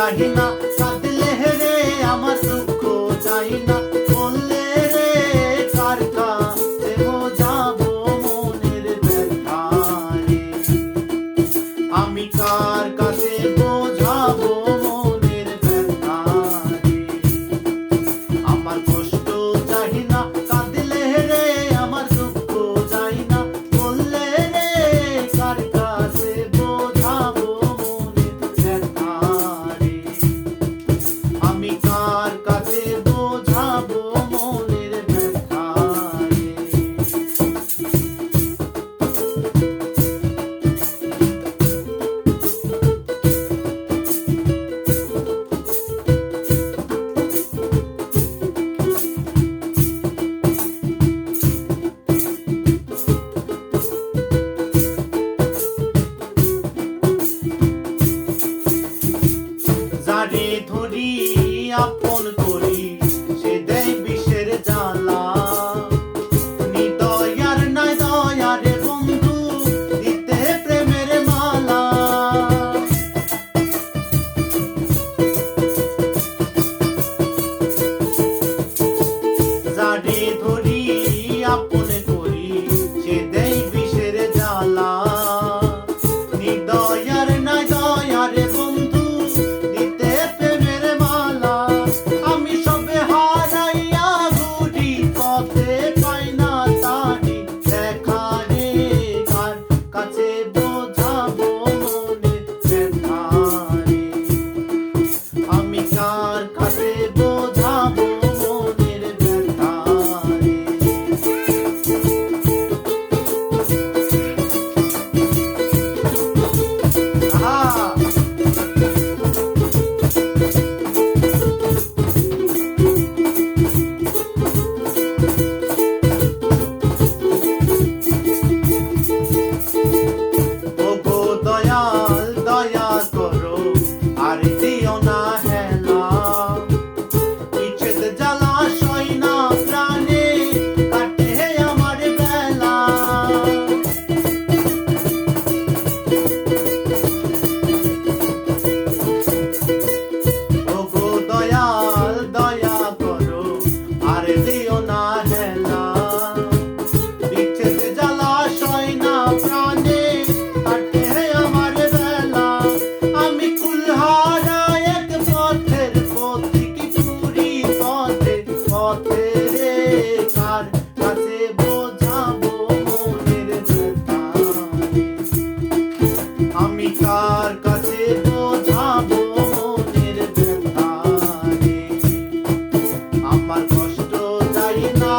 চাহি না, কাঁদলে রে আমার দুঃখ চাই না, বললে রে কার কাছে বোঝাবো মনের ব্যথা রে, আমি কার কাছে বোঝাবো মনের ব্যথা রে, আমার কষ্ট চাহি না, কাঁদলে রে আমার দুঃখ চাই না, বললে রে কার কাছে বোঝাবো মনের ব্যথা রে, আমি কার কাছে বোঝাবো মনের ব্যথা রে। যারে ধরি আপন করি সে দেয় বিষের জ্বালা, নিদয়ার নাই দয়ারে বন্ধু দিতে প্রেমের মালা, যারে ধরি আপন করি সে দেয় বিষের জ্বালা, নিদয়ার নাই দয়ারে বন্ধু দিতে প্রেমের মালা, আমি সবে হারাইয়া ঘুরি পথে পাই না তারি দেখা রে, কার কাছে বোঝাবো মনের ব্যথা রে, আমি কার কাছে বোঝাবো মনের ব্যথা রে। আহা ওগো দয়াল দয়া করো আর দিও না হেলা, ইচ্ছেদ জ্বালা সই না প্রাণে কাটে আমার বেলা, ওগো দয়াল দয়া করো আর দিও না হেলা, ইচ্ছেদ জ্বালা সই না প্রাণে কাটে আমার বেলা, আমি কুলহারা এক পথের পথিক পুরি পথে পথে রে, কার কাছে বোঝাবো মনের ব্যথা রে, আমি কার কাছে বোঝাবো মনের ব্যথা রে, আমার কষ্ট চাই না,